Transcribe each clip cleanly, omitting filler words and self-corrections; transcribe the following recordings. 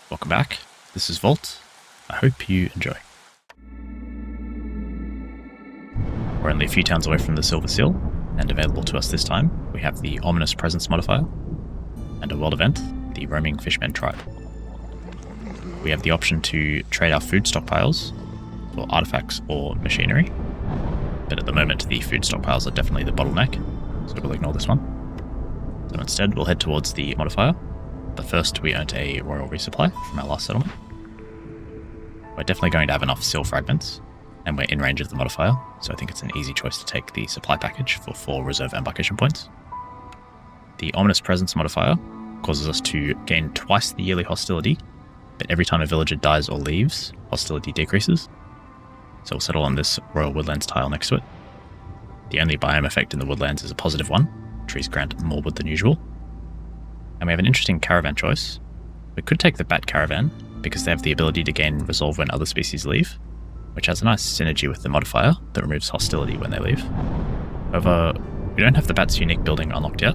Welcome back, this is Vault. I hope you enjoy. We're only a few towns away from the Silver Seal, and available to us this time, we have the Ominous Presence modifier, and a world event, the Roaming Fishmen Tribe. We have the option to trade our food stockpiles for artifacts or machinery, but at the moment the food stockpiles are definitely the bottleneck, so we'll ignore this one. So instead we'll head towards the modifier, but first we earned a royal resupply from our last settlement. We're definitely going to have enough seal fragments, and we're in range of the modifier, so I think it's an easy choice to take the supply package for 4 reserve embarkation points. The Ominous Presence modifier causes us to gain twice the yearly hostility, but every time a villager dies or leaves, hostility decreases. So we'll settle on this Royal Woodlands tile next to it. The only biome effect in the Woodlands is a positive one. Trees grant more wood than usual. And we have an interesting caravan choice. We could take the Bat Caravan, because they have the ability to gain resolve when other species leave, which has a nice synergy with the modifier that removes hostility when they leave. However, we don't have the Bat's unique building unlocked yet,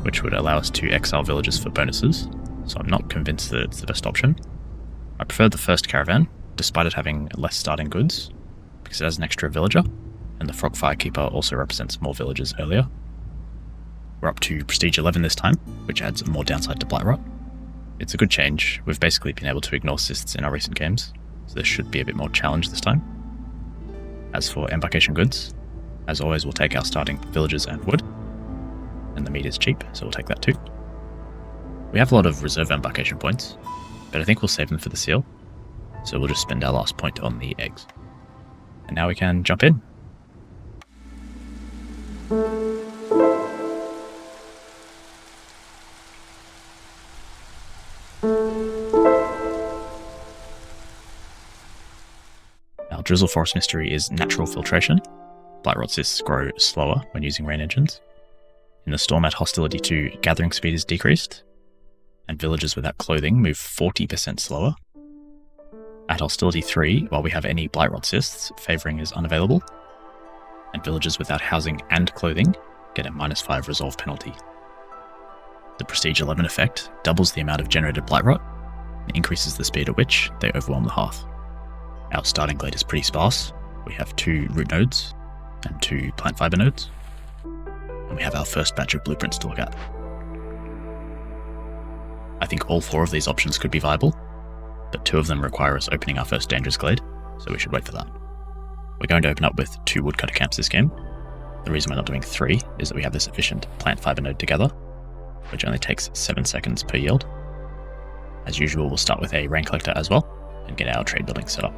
which would allow us to exile villagers for bonuses, so I'm not convinced that it's the best option. I prefer the first caravan, despite it having less starting goods, because it has an extra villager, and the Frog Firekeeper also represents more villagers earlier. We're up to Prestige 11 this time, which adds more downside to Blightrot. It's a good change. We've basically been able to ignore cysts in our recent games, so there should be a bit more challenge this time. As for embarkation goods, as always we'll take our starting villagers and wood, and the meat is cheap, so we'll take that too. We have a lot of reserve embarkation points, but I think we'll save them for the seal, so we'll just spend our last point on the eggs. And now we can jump in. Our Drizzle Forest mystery is natural filtration. Blightrot cysts grow slower when using rain engines. In the Stormat, hostility to gathering speed is decreased, and villagers without clothing move 40% slower. At hostility 3, while we have any Blightrot cysts, favouring is unavailable, and villagers without housing and clothing get a -5 resolve penalty. The Prestige 11 effect doubles the amount of generated Blightrot and increases the speed at which they overwhelm the hearth. Our starting glade is pretty sparse. We have 2 root nodes and 2 plant fibre nodes, and we have our first batch of blueprints to look at. I think all 4 of these options could be viable, but 2 of them require us opening our first dangerous glade, so we should wait for that. We're going to open up with 2 woodcutter camps this game. The reason we're not doing 3 is that we have this efficient plant fibre node together, which only takes 7 seconds per yield. As usual, we'll start with a rain collector as well, and get our trade building set up.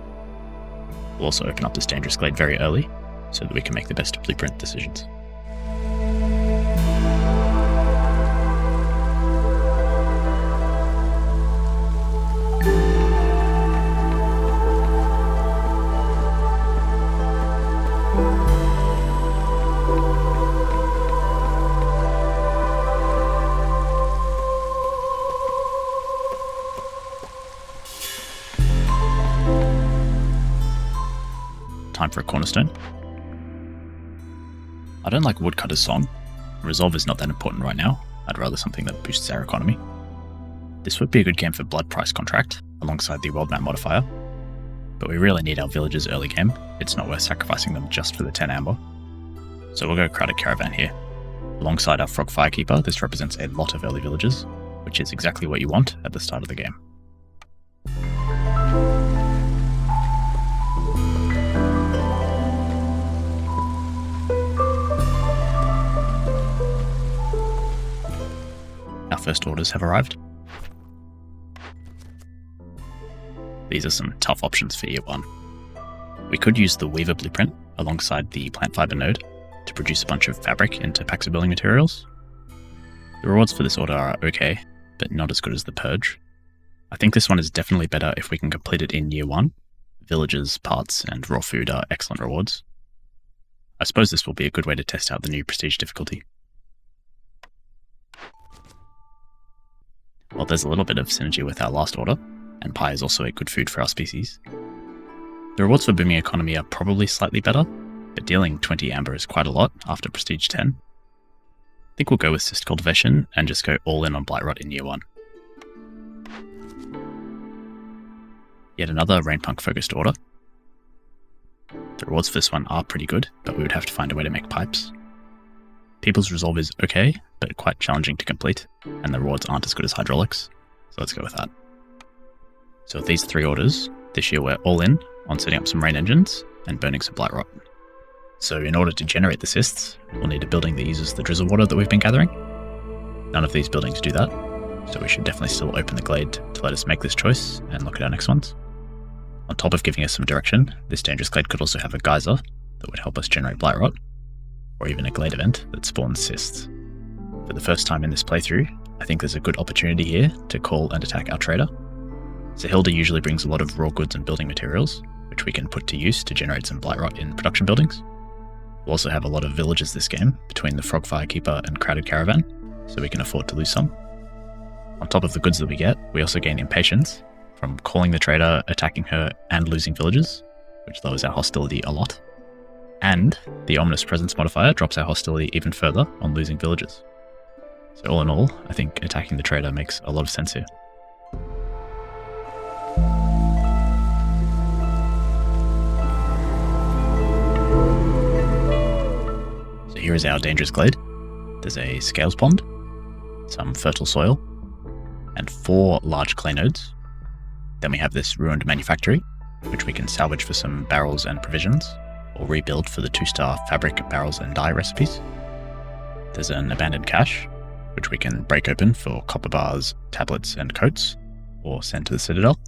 We'll also open up this dangerous glade very early, so that we can make the best blueprint decisions. Time for a cornerstone. I don't like Woodcutter's song. Resolve is not that important right now. I'd rather something that boosts our economy. This would be a good game for blood price contract, alongside the world map modifier, but we really need our villagers early game. It's not worth sacrificing them just for the 10 amber. So we'll go crowded caravan here. Alongside our Frog Firekeeper, this represents a lot of early villagers, which is exactly what you want at the start of the game. Our first orders have arrived. These are some tough options for year 1. We could use the Weaver blueprint alongside the plant fibre node to produce a bunch of fabric into packs of building materials. The rewards for this order are okay, but not as good as the Purge. I think this one is definitely better if we can complete it in year 1. Villagers, parts, and raw food are excellent rewards. I suppose this will be a good way to test out the new prestige difficulty. Well, there's a little bit of synergy with our last order, and pie is also a good food for our species. The rewards for booming economy are probably slightly better, but dealing 20 amber is quite a lot after Prestige 10. I think we'll go with cyst cultivation and just go all in on Blightrot in year 1. Yet another Rainpunk focused order. The rewards for this one are pretty good, but we would have to find a way to make pipes. People's Resolve is okay, but quite challenging to complete, and the rewards aren't as good as Hydraulics, so let's go with that. So with these 3 orders, this year we're all in on setting up some rain engines and burning some Blightrot. So in order to generate the cysts, we'll need a building that uses the drizzle water that we've been gathering. None of these buildings do that, so we should definitely still open the Glade to let us make this choice and look at our next ones. On top of giving us some direction, this dangerous Glade could also have a geyser that would help us generate Blightrot, or even a Glade event that spawns cysts. For the first time in this playthrough, I think there's a good opportunity here to call and attack our trader. Sahilda usually brings a lot of raw goods and building materials, which we can put to use to generate some Blightrot in production buildings. We'll also have a lot of villages this game, between the Frogfire Keeper and Crowded Caravan, so we can afford to lose some. On top of the goods that we get, we also gain Impatience, from calling the trader, attacking her, and losing villages, which lowers our hostility a lot. And the Ominous Presence modifier drops our hostility even further on losing villages. So all in all, I think attacking the trader makes a lot of sense here. So here is our dangerous glade. There's a scales pond, some fertile soil, and 4 large clay nodes. Then we have this ruined manufactory, which we can salvage for some barrels and provisions, or rebuild for the 2-star fabric, barrels and dye recipes. There's an abandoned cache, which we can break open for copper bars, tablets and coats, or send to the Citadel.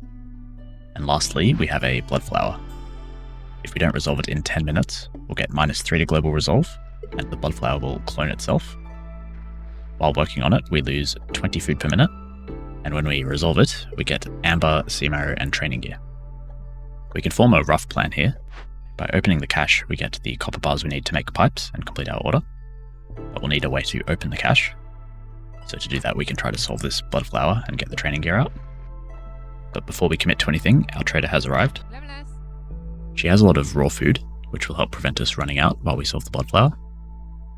And lastly, we have a blood flower. If we don't resolve it in 10 minutes, we'll get -3 to global resolve, and the blood flower will clone itself. While working on it, we lose 20 food per minute, and when we resolve it, we get amber, seam arrow, and training gear. We can form a rough plan here. By opening the cache, we get the copper bars we need to make pipes and complete our order, but we'll need a way to open the cache. So to do that, we can try to solve this blood flower and get the training gear out. But before we commit to anything, our trader has arrived. She has a lot of raw food, which will help prevent us running out while we solve the blood flower.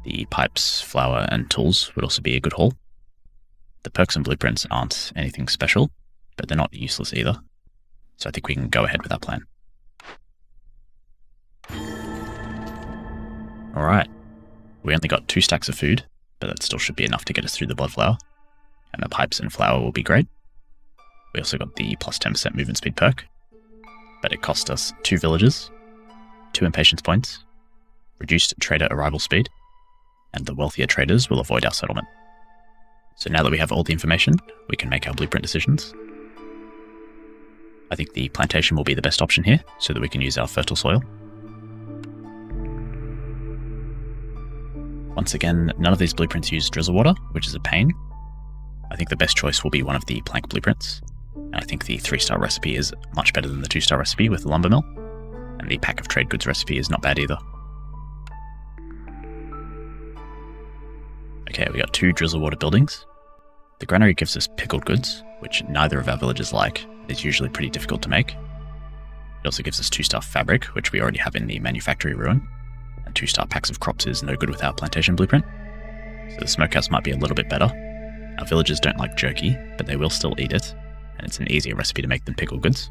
The pipes, flour, and tools would also be a good haul. The perks and blueprints aren't anything special, but they're not useless either. So I think we can go ahead with our plan. Alright, we only got 2 stacks of food, but that still should be enough to get us through the blood flower, and the pipes and flour will be great. We also got the plus 10% movement speed perk, but it cost us 2 villages, 2 impatience points, reduced trader arrival speed, and the wealthier traders will avoid our settlement. So now that we have all the information, we can make our blueprint decisions. I think the plantation will be the best option here, so that we can use our fertile soil. Once again, none of these blueprints use drizzle water, which is a pain. I think the best choice will be one of the plank blueprints, and I think the 3-star recipe is much better than the 2-star recipe with the lumber mill, and the pack of trade goods recipe is not bad either. Okay, we got 2 drizzle water buildings. The granary gives us pickled goods, which neither of our villagers like, and is usually pretty difficult to make. It also gives us 2-star fabric, which we already have in the manufactory ruin, and 2-star packs of crops is no good with our plantation blueprint. So the smokehouse might be a little bit better. Our villagers don't like jerky, but they will still eat it, and it's an easier recipe to make than pickled goods.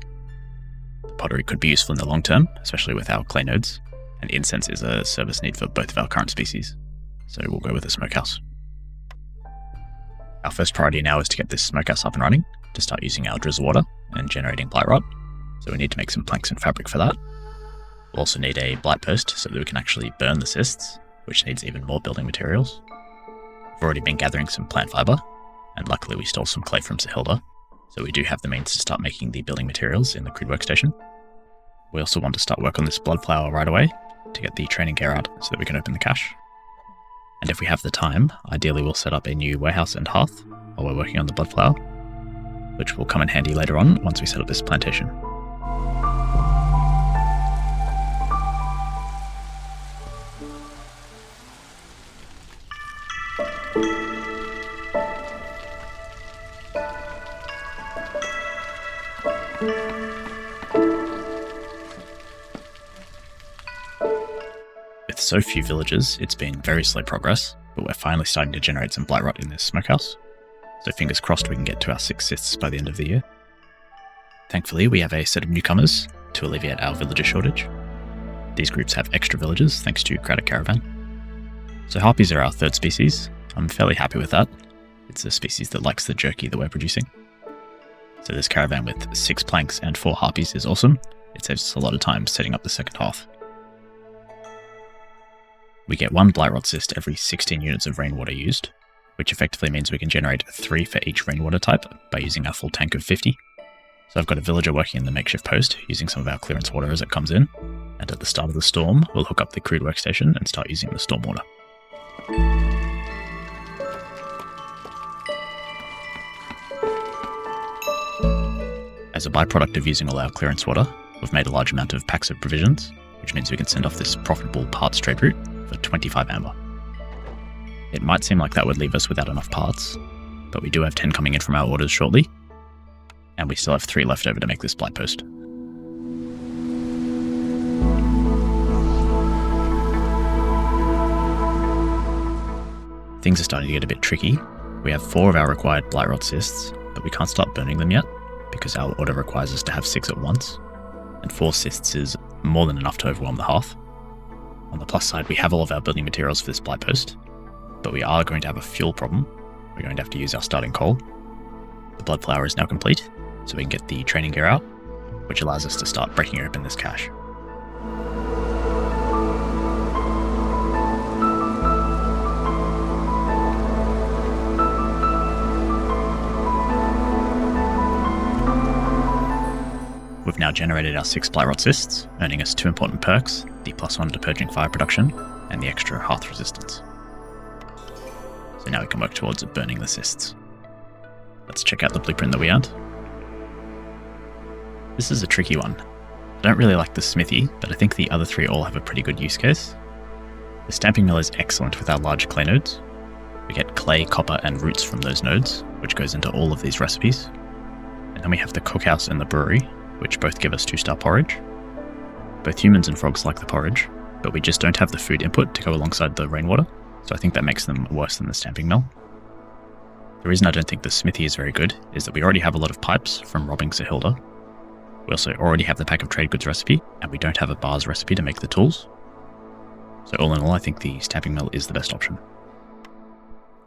The pottery could be useful in the long term, especially with our clay nodes, and incense is a service need for both of our current species, so we'll go with the smokehouse. Our first priority now is to get this smokehouse up and running, to start using our drizzle water and generating Blightrot, so we need to make some planks and fabric for that. We'll also need a blight post so that we can actually burn the cysts, which needs even more building materials. We've already been gathering some plant fiber, and luckily we stole some clay from Sahilda, so we do have the means to start making the building materials in the crude workstation. We also want to start work on this blood flower right away to get the training gear out so that we can open the cache. And if we have the time, ideally we'll set up a new warehouse and hearth while we're working on the blood flower, which will come in handy later on once we set up this plantation. With so few villages, it's been very slow progress, but we're finally starting to generate some Blightrot in this smokehouse. So fingers crossed we can get to our 6 cysts by the end of the year. Thankfully, we have a set of newcomers to alleviate our villager shortage. These groups have extra villagers thanks to Crowded Caravan. So harpies are our third species. I'm fairly happy with that. It's a species that likes the jerky that we're producing. So this caravan with 6 planks and 4 harpies is awesome. It saves us a lot of time setting up the second hearth. We get 1 Blightrot cyst every 16 units of rainwater used, which effectively means we can generate 3 for each rainwater type by using our full tank of 50. So I've got a villager working in the makeshift post, using some of our clearance water as it comes in, and at the start of the storm, we'll hook up the crude workstation and start using the storm water. As a byproduct of using all our clearance water, we've made a large amount of packs of provisions, which means we can send off this profitable parts trade route for 25 amber. It might seem like that would leave us without enough parts, but we do have 10 coming in from our orders shortly, and we still have 3 left over to make this blight post. Things are starting to get a bit tricky. We have 4 of our required Blightrot cysts, but we can't start burning them yet because our order requires us to have 6 at once, and 4 cysts is more than enough to overwhelm the hearth. On the plus side, we have all of our building materials for this blight post, but we are going to have a fuel problem. We're going to have to use our starting coal. The blood flower is now complete, so we can get the training gear out, which allows us to start breaking open this cache. We've now generated our 6 Blightrot cysts, earning us 2 important perks, the +1 to purging fire production, and the extra hearth resistance. So now we can work towards burning the cysts. Let's check out the blueprint that we earned. This is a tricky one. I don't really like the smithy, but I think the other 3 all have a pretty good use case. The stamping mill is excellent with our large clay nodes. We get clay, copper, and roots from those nodes, which goes into all of these recipes. And then we have the cookhouse and the brewery, which both give us 2-star porridge. Both humans and frogs like the porridge, but we just don't have the food input to go alongside the rainwater, so I think that makes them worse than the stamping mill. The reason I don't think the smithy is very good is that we already have a lot of pipes from robbing Sir Hilda. We also already have the pack of trade goods recipe, and we don't have a bars recipe to make the tools. So all in all, I think the stamping mill is the best option.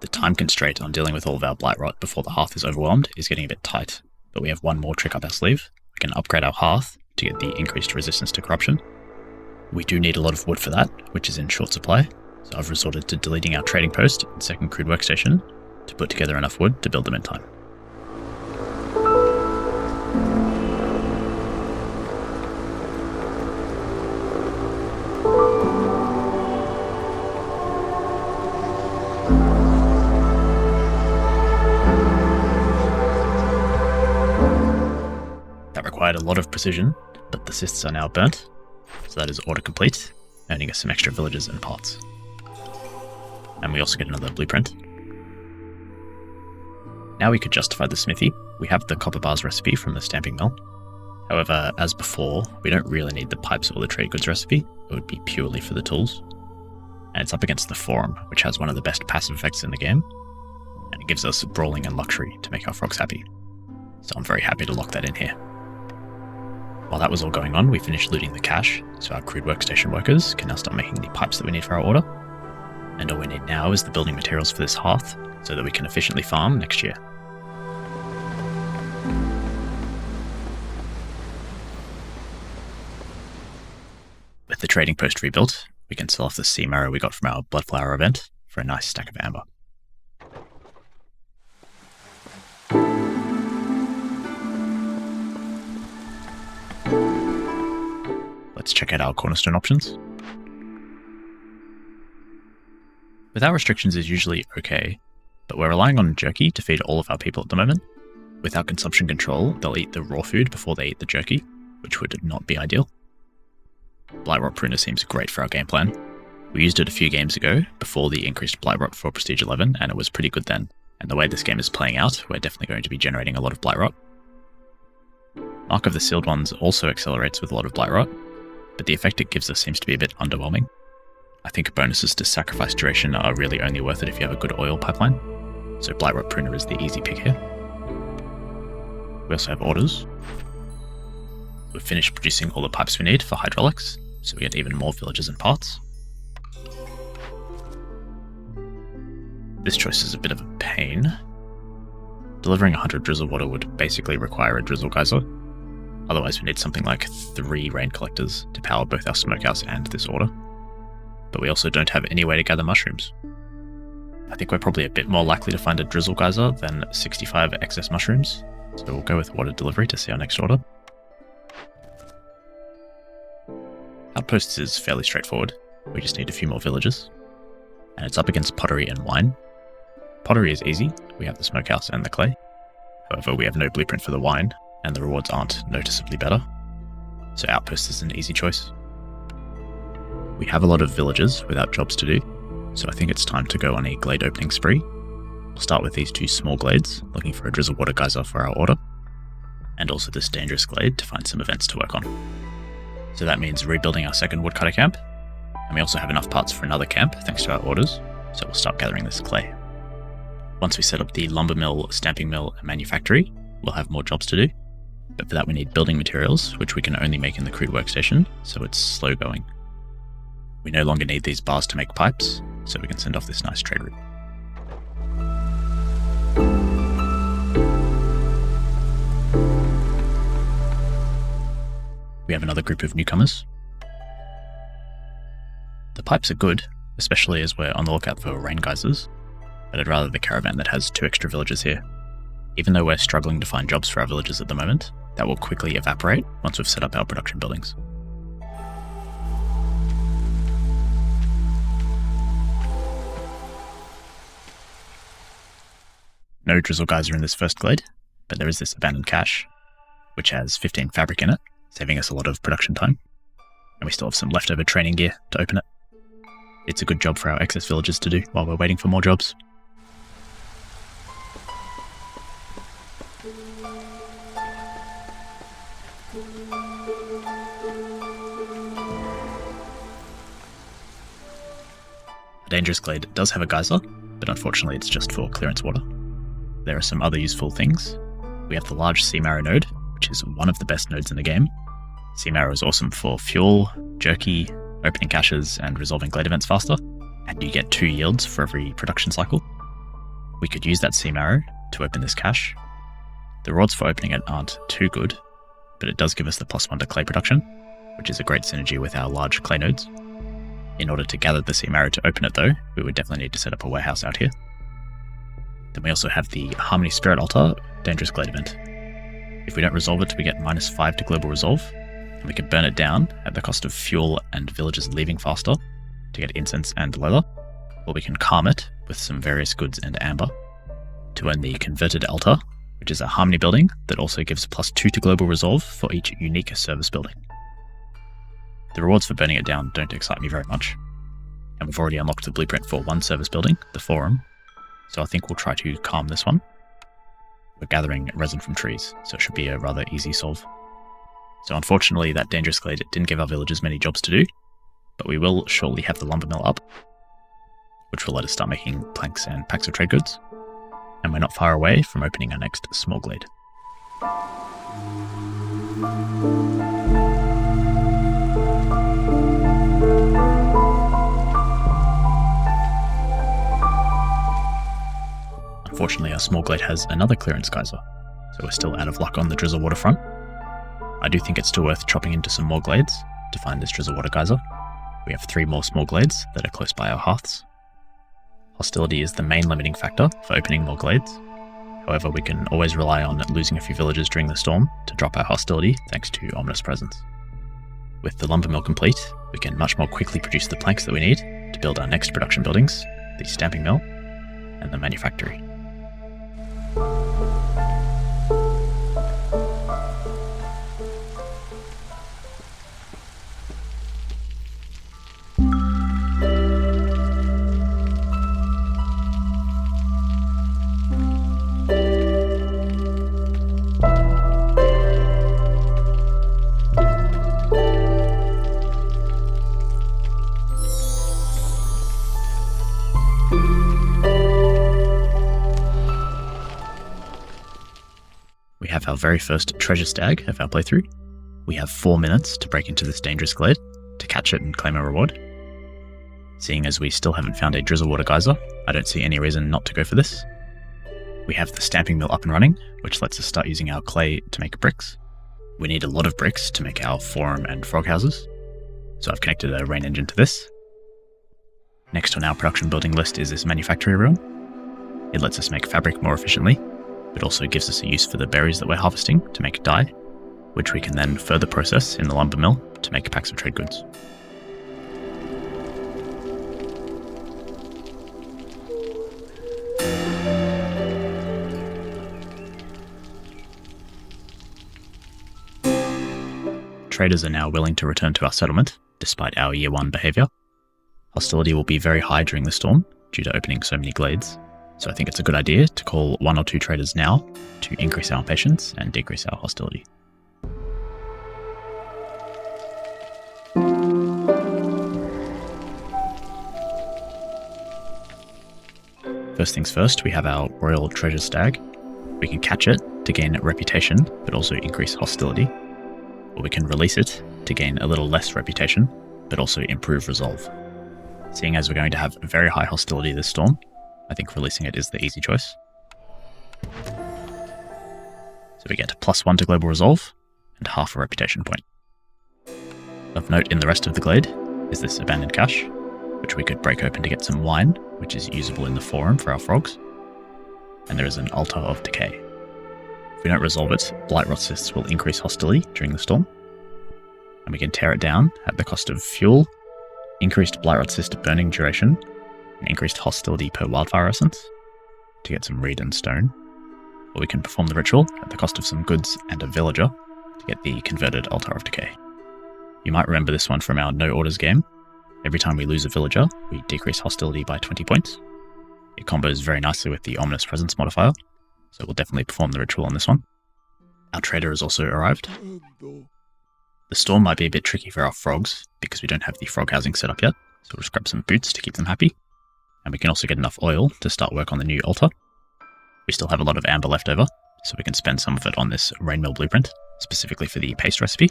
The time constraint on dealing with all of our blightrot before the hearth is overwhelmed is getting a bit tight, but we have one more trick up our sleeve. We can upgrade our hearth to get the increased resistance to corruption. We do need a lot of wood for that, which is in short supply, so I've resorted to deleting our trading post and second crude workstation to put together enough wood to build them in time. That required a lot of precision, but the cysts are now burnt, so that is order complete, earning us some extra villagers and parts. And we also get another blueprint. Now we could justify the smithy. We have the copper bars recipe from the stamping mill. However, as before, we don't really need the pipes or the trade goods recipe. It would be purely for the tools. And it's up against the forum, which has one of the best passive effects in the game, and it gives us brawling and luxury to make our frogs happy. So I'm very happy to lock that in here. While that was all going on, we finished looting the cache, so our crude workstation workers can now start making the pipes that we need for our order. And all we need now is the building materials for this hearth, so that we can efficiently farm next year. With the trading post rebuilt, we can sell off the sea marrow we got from our bloodflower event for a nice stack of amber. Let's check out our cornerstone options. Without restrictions is usually okay, but we're relying on jerky to feed all of our people at the moment. Without consumption control, they'll eat the raw food before they eat the jerky, which would not be ideal. Blightrot Pruner seems great for our game plan. We used it a few games ago, before the increased Blightrot for Prestige 11, and it was pretty good then. And the way this game is playing out, we're definitely going to be generating a lot of Blightrot. Mark of the Sealed Ones also accelerates with a lot of Blightrot, but the effect it gives us seems to be a bit underwhelming. I think bonuses to sacrifice duration are really only worth it if you have a good oil pipeline, so Blightrot Pruner is the easy pick here. We also have orders. We've finished producing all the pipes we need for hydraulics, so we get even more villages and parts. This choice is a bit of a pain. Delivering 100 drizzle water would basically require a drizzle geyser. Otherwise we need something like 3 rain collectors to power both our smokehouse and this order. But we also don't have any way to gather mushrooms. I think we're probably a bit more likely to find a drizzle geyser than 65 excess mushrooms, so we'll go with water delivery to see our next order. Outposts is fairly straightforward. We just need a few more villages. And it's up against pottery and wine. Pottery is easy. We have the smokehouse and the clay. However, we have no blueprint for the wine, and the rewards aren't noticeably better. So outposts is an easy choice. We have a lot of villages without jobs to do, so I think it's time to go on a glade opening spree. We'll start with these 2 small glades, looking for a drizzle water geyser for our order, and also this dangerous glade to find some events to work on. So that means rebuilding our second woodcutter camp, and we also have enough parts for another camp thanks to our orders, so we'll start gathering this clay. Once we set up the lumber mill, stamping mill, and manufactory, we'll have more jobs to do, but for that we need building materials, which we can only make in the crude workstation, so it's slow going. We no longer need these bars to make pipes, so we can send off this nice trade route. We have another group of newcomers. The pipes are good, especially as we're on the lookout for rain geysers, but I'd rather the caravan that has 2 extra villages here. Even though we're struggling to find jobs for our villages at the moment, that will quickly evaporate once we've set up our production buildings. No drizzle geyser in this first glade, but there is this abandoned cache, which has 15 fabric in it, saving us a lot of production time. And we still have some leftover training gear to open it. It's a good job for our excess villagers to do while we're waiting for more jobs. A dangerous glade does have a geyser, but unfortunately it's just for clearance water. There are some other useful things. We have the large sea marrow node, which is one of the best nodes in the game. Sea marrow is awesome for fuel, jerky, opening caches, and resolving glade events faster, and you get 2 yields for every production cycle. We could use that sea marrow to open this cache. The rewards for opening it aren't too good, but it does give us the +1 to clay production, which is a great synergy with our large clay nodes. In order to gather the sea marrow to open it though, we would definitely need to set up a warehouse out here. Then we also have the Harmony Spirit Altar dangerous glade event. If we don't resolve it, we get -5 to global resolve, and we can burn it down at the cost of fuel and villagers leaving faster to get incense and leather, or we can calm it with some various goods and amber to earn the Converted Altar, which is a harmony building that also gives +2 to global resolve for each unique service building. The rewards for burning it down don't excite me very much, and we've already unlocked the blueprint for 1 service building, the Forum, so I think we'll try to calm this one. We're gathering resin from trees, so it should be a rather easy solve. So unfortunately that dangerous glade didn't give our villagers many jobs to do, but we will shortly have the lumber mill up, which will let us start making planks and packs of trade goods, and we're not far away from opening our next small glade. Unfortunately, our small glade has another clearance geyser, so we're still out of luck on the drizzle water front. I do think it's still worth chopping into some more glades to find this drizzle water geyser. We have 3 more small glades that are close by our hearths. Hostility is the main limiting factor for opening more glades. However, we can always rely on losing a few villagers during the storm to drop our hostility thanks to Ominous Presence. With the lumber mill complete, we can much more quickly produce the planks that we need to build our next production buildings, the stamping mill and the manufactory. We have our very first treasure stag of our playthrough. We have 4 minutes to break into this dangerous glade to catch it and claim a reward. Seeing as we still haven't found a drizzle water geyser, I don't see any reason not to go for this. We have the stamping mill up and running, which lets us start using our clay to make bricks. We need a lot of bricks to make our forum and frog houses, so I've connected a rain engine to this. Next on our production building list is this manufactory room. It lets us make fabric more efficiently, but also gives us a use for the berries that we're harvesting to make dye, which we can then further process in the lumber mill to make packs of trade goods. Traders are now willing to return to our settlement, despite our Year 1 behaviour. Hostility will be very high during the storm, due to opening so many glades, so I think it's a good idea to call 1 or 2 traders now to increase our impatience and decrease our hostility. First things first, we have our Royal Treasure Stag. We can catch it to gain reputation, but also increase hostility. Or we can release it to gain a little less reputation, but also improve resolve. Seeing as we're going to have very high hostility this storm, I think releasing it is the easy choice. So we get +1 to global resolve, and half a reputation point. Of note in the rest of the glade is this abandoned cache, which we could break open to get some wine, which is usable in the forum for our frogs. And there is an altar of decay. If we don't resolve it, Blightrot cysts will increase hostility during the storm. And we can tear it down at the cost of fuel, increased Blightrot cyst burning duration, and increased hostility per wildfire essence to get some reed and stone. Or we can perform the ritual at the cost of some goods and a villager to get the converted altar of decay. You might remember this one from our no orders game. Every time we lose a villager, we decrease hostility by 20 points. It combos very nicely with the ominous presence modifier, so we'll definitely perform the ritual on this one. Our trader has also arrived. The storm might be a bit tricky for our frogs because we don't have the frog housing set up yet, so we'll just grab some boots to keep them happy. And we can also get enough oil to start work on the new altar. We still have a lot of amber left over, so we can spend some of it on this rainmill blueprint, specifically for the paste recipe.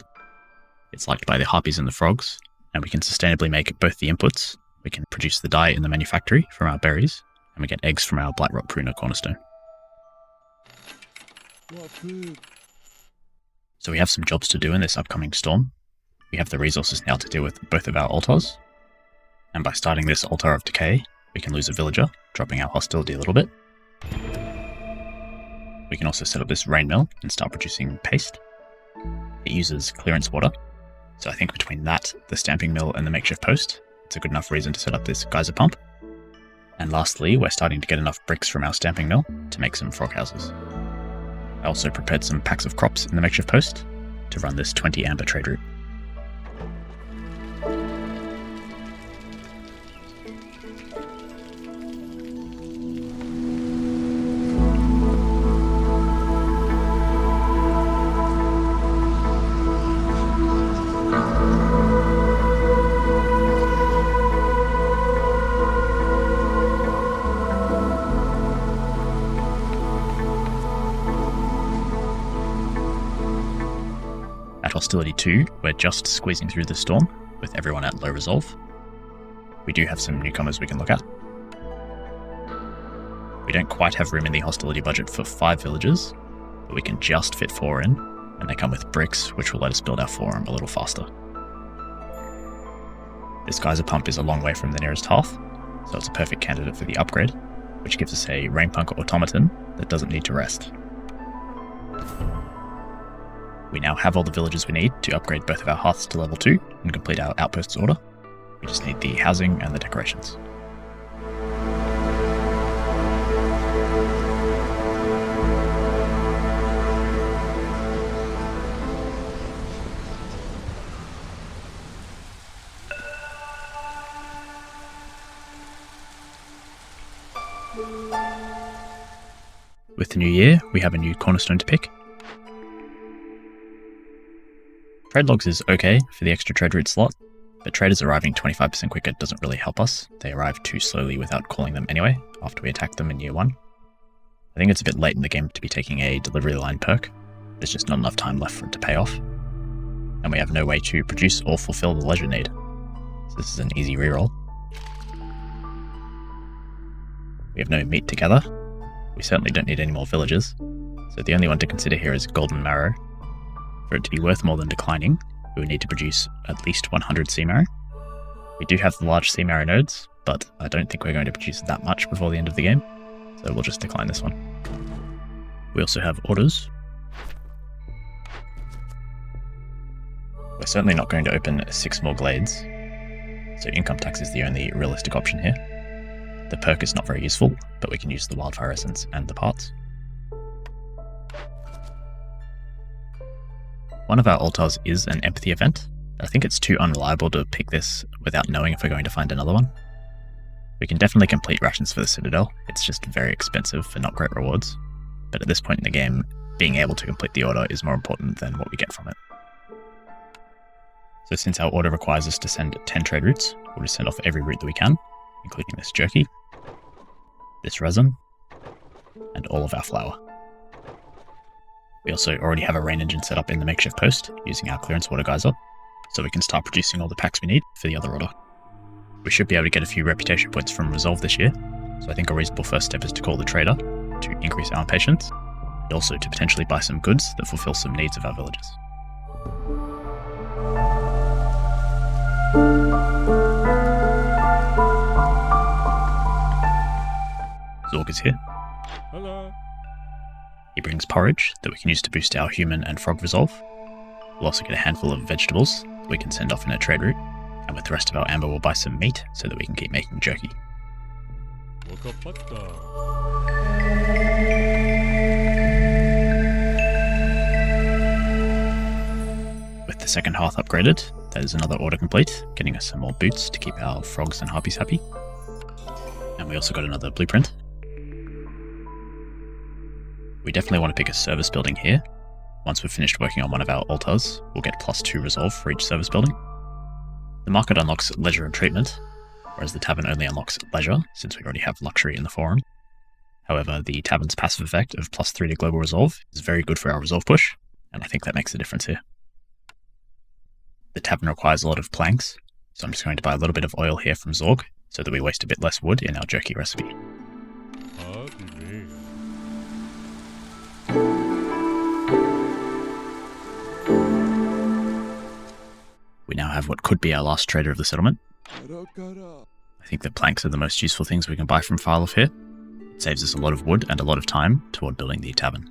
It's liked by the harpies and the frogs, and we can sustainably make both the inputs. We can produce the dye in the manufactory from our berries, and we get eggs from our Blightrot pruner cornerstone. So we have some jobs to do in this upcoming storm. We have the resources now to deal with both of our altars, and by starting this altar of decay, we can lose a villager, dropping our hostility a little bit. We can also set up this rain mill and start producing paste. It uses clearance water, so I think between that, the stamping mill, and the makeshift post, it's a good enough reason to set up this geyser pump. And lastly, we're starting to get enough bricks from our stamping mill to make some frog houses. I also prepared some packs of crops in the makeshift post to run this 20 amber trade route. At Hostility 2, we're just squeezing through the storm, with everyone at low resolve. We do have some newcomers we can look at. We don't quite have room in the Hostility budget for 5 villagers, but we can just fit 4 in, and they come with bricks, which will let us build our forum a little faster. This geyser pump is a long way from the nearest hearth, so it's a perfect candidate for the upgrade, which gives us a Rainpunk automaton that doesn't need to rest. We now have all the villagers we need to upgrade both of our hearths to level 2 and complete our outposts order. We just need the housing and the decorations. With the new year, we have a new cornerstone to pick. Trade logs is okay for the extra trade route slot, but traders arriving 25% quicker doesn't really help us. They arrive too slowly without calling them anyway, after we attack them in year 1. I think it's a bit late in the game to be taking a delivery line perk. There's just not enough time left for it to pay off. and we have no way to produce or fulfill the leisure need. So this is an easy reroll. We have no meat to gather. We certainly don't need any more villagers, so the only one to consider here is Golden Marrow. For it to be worth more than declining, we would need to produce at least 100 sea marrow. We do have the large sea marrow nodes, but I don't think we're going to produce that much before the end of the game, so we'll just decline this one. We also have orders. We're certainly not going to open 6 more glades, so income tax is the only realistic option here. The perk is not very useful, but we can use the wildfire essence and the parts. One of our altars is an empathy event. I think it's too unreliable to pick this without knowing if we're going to find another one. We can definitely complete rations for the Citadel, it's just very expensive for not great rewards. But at this point in the game, being able to complete the order is more important than what we get from it. So since our order requires us to send 10 trade routes, we'll just send off every route that we can, including this jerky, this resin, and all of our flour. We also already have a rain engine set up in the makeshift post using our clearance water geyser, so we can start producing all the packs we need for the other order. We should be able to get a few reputation points from Resolve this year, so I think a reasonable first step is to call the trader to increase our impatience, and also to potentially buy some goods that fulfill some needs of our villagers. Zorg is here. Hello. He brings porridge that we can use to boost our human and frog resolve. We'll also get a handful of vegetables that we can send off in a trade route, and with the rest of our amber we'll buy some meat so that we can keep making jerky. With the second hearth upgraded, that is another order complete, getting us some more boots to keep our frogs and harpies happy. And we also got another blueprint. We definitely want to pick a service building here. Once we've finished working on one of our altars, we'll get +2 resolve for each service building. The market unlocks leisure and treatment, whereas the tavern only unlocks leisure, since we already have luxury in the forum. However, the tavern's passive effect of +3 to global resolve is very good for our resolve push, and I think that makes the difference here. The tavern requires a lot of planks, so I'm just going to buy a little bit of oil here from Zorg, so that we waste a bit less wood in our jerky recipe. We now have what could be our last trader of the settlement. I think that planks are the most useful things we can buy from Farloff here. It saves us a lot of wood and a lot of time toward building the tavern.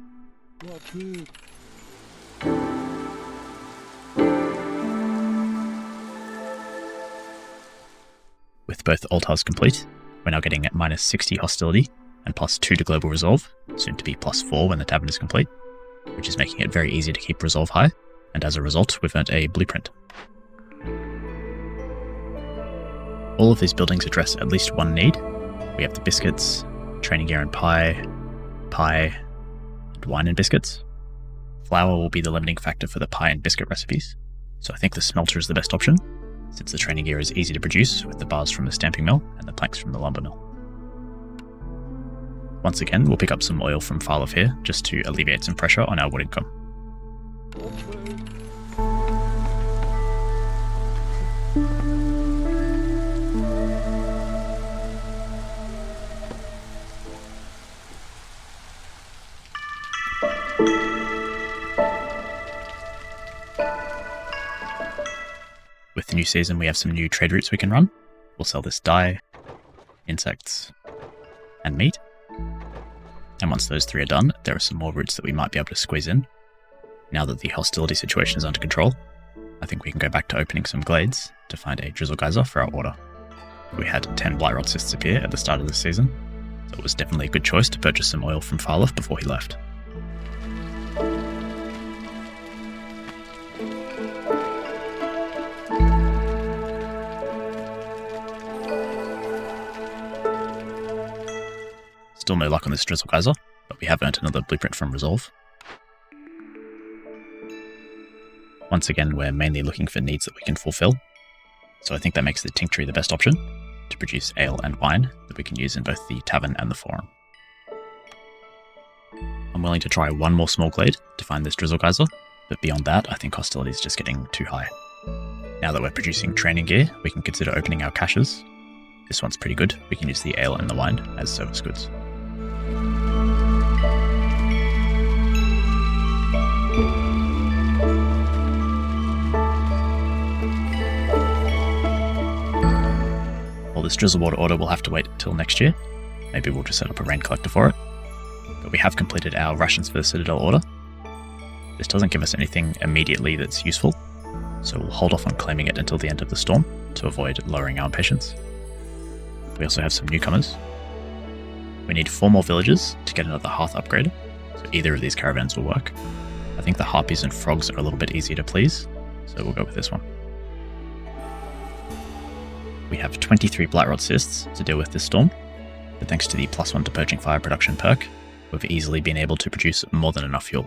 With both altars complete, we're now getting at -60 hostility and +2 to global resolve, soon to be +4 when the tavern is complete, which is making it very easy to keep resolve high, and as a result we've earned a blueprint. All of these buildings address at least one need. We have the biscuits, training gear and pie, and wine and biscuits. Flour will be the limiting factor for the pie and biscuit recipes, so I think the smelter is the best option, since the training gear is easy to produce with the bars from the stamping mill and the planks from the lumber mill. Once again, we'll pick up some oil from Farloff here, just to alleviate some pressure on our wood income. With the new season, we have some new trade routes we can run. We'll sell this dye, insects, and meat. And once those 3 are done, there are some more routes that we might be able to squeeze in. Now that the hostility situation is under control, I think we can go back to opening some glades to find a drizzle geyser for our order. We had 10 Blightrot cysts appear at the start of this season, so it was definitely a good choice to purchase some oil from Farloff before he left. Still no luck on this drizzle geyser, but we have earned another blueprint from Resolve. Once again, we're mainly looking for needs that we can fulfill, so I think that makes the tinctury the best option to produce ale and wine that we can use in both the tavern and the forum. I'm willing to try one more small glade to find this drizzle geyser, But beyond that, I think hostility is just getting too high. Now that we're producing training gear, we can consider opening our caches. This one's pretty good. We can use the ale and the wine as service goods. Well, this drizzle water order will have to wait until next year. Maybe we'll just set up a rain collector for it. But we have completed our rations for the Citadel order. This doesn't give us anything immediately that's useful, so we'll hold off on claiming it until the end of the storm to avoid lowering our impatience. We also have some newcomers. We need 4 more villagers to get another hearth upgrade, so either of these caravans will work. I think the harpies and frogs are a little bit easier to please, so we'll go with this one. We have 23 Blightrot cysts to deal with this storm, but thanks to the +1 to purging fire production perk, we've easily been able to produce more than enough fuel.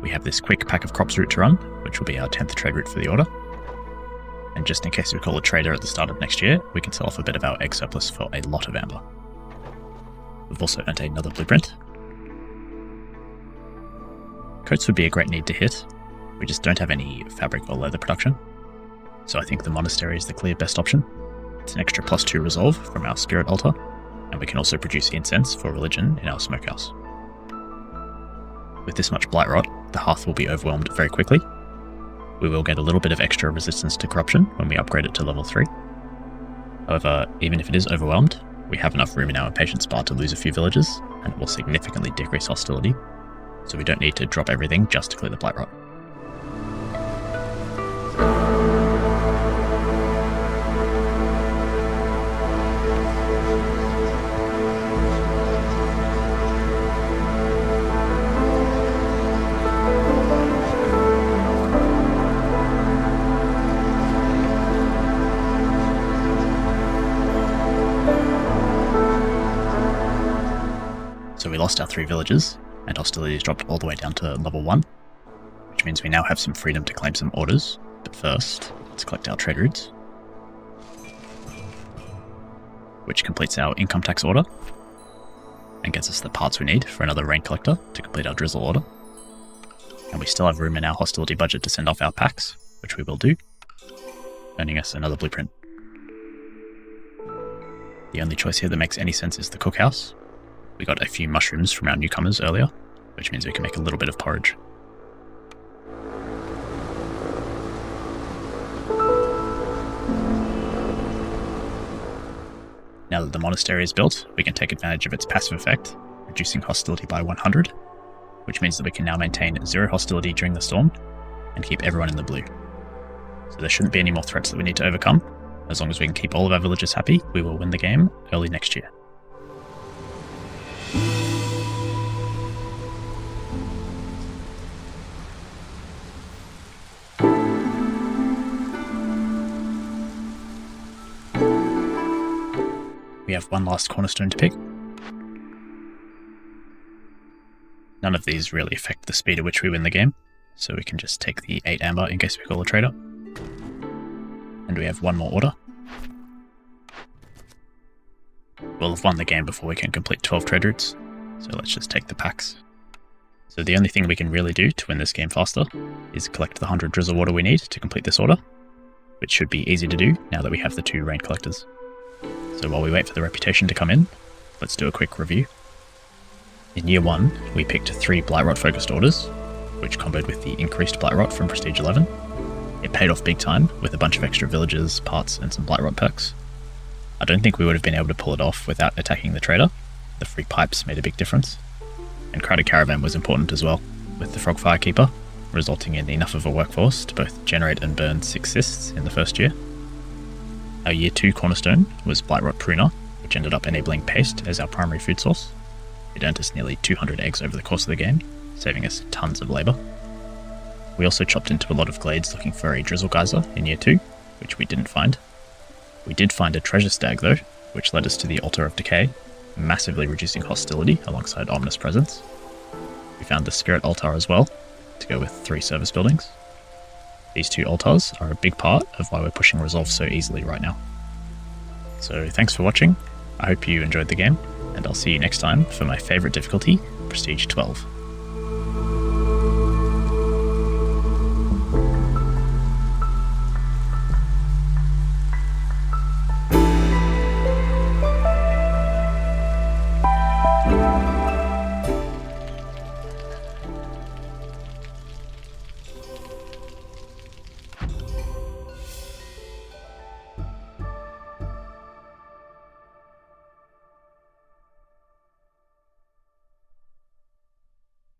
We have this quick pack of crops route to run, which will be our 10th trade route for the order. And just in case we call a trader at the start of next year, we can sell off a bit of our egg surplus for a lot of amber. We've also earned another blueprint. Coats would be a great need to hit. We just don't have any fabric or leather production. So I think the monastery is the clear best option. It's an extra +2 resolve from our spirit altar, and we can also produce incense for religion in our smokehouse. With this much blightrot, the hearth will be overwhelmed very quickly. We will get a little bit of extra resistance to corruption when we upgrade it to level 3. However, even if it is overwhelmed, we have enough room in our impatience bar to lose a few villagers, and it will significantly decrease hostility, so we don't need to drop everything just to clear the blightrot. So we lost our 3 villagers, and hostility has dropped all the way down to level 1, which means we now have some freedom to claim some orders. But first, let's collect our trade routes, which completes our income tax order and gets us the parts we need for another rain collector to complete our drizzle order. And we still have room in our hostility budget to send off our packs, which we will do, earning us another blueprint. The only choice here that makes any sense is the cookhouse. We got a few mushrooms from our newcomers earlier, which means we can make a little bit of porridge. Now that the monastery is built, we can take advantage of its passive effect, reducing hostility by 100, which means that we can now maintain 0 hostility during the storm and keep everyone in the blue. So there shouldn't be any more threats that we need to overcome. As long as we can keep all of our villagers happy, we will win the game early next year. We have one last cornerstone to pick. None of these really affect the speed at which we win the game, so we can just take the 8 amber in case we call a trader. And we have one more order. We'll have won the game before we can complete 12 trade routes, so let's just take the packs. So the only thing we can really do to win this game faster is collect the 100 drizzle water we need to complete this order, which should be easy to do now that we have the 2 rain collectors. So while we wait for the reputation to come in, let's do a quick review. In year 1, we picked 3 Blightrot focused orders, which comboed with the increased Blightrot from Prestige 11. It paid off big time with a bunch of extra villagers, parts, and some Blightrot perks. I don't think we would have been able to pull it off without attacking the trader. The free pipes made a big difference. And crowded caravan was important as well, with the Frog Firekeeper, resulting in enough of a workforce to both generate and burn 6 cysts in the first year. Our year 2 cornerstone was Blightrot Pruner, which ended up enabling paste as our primary food source. It earned us nearly 200 eggs over the course of the game, saving us tons of labour. We also chopped into a lot of glades looking for a drizzle geyser in year 2, which we didn't find. We did find a treasure stag though, which led us to the Altar of Decay, massively reducing hostility alongside ominous presence. We found the spirit altar as well, to go with 3 service buildings. These two altars are a big part of why we're pushing Resolve so easily right now. So thanks for watching, I hope you enjoyed the game, and I'll see you next time for my favourite difficulty, Prestige 12.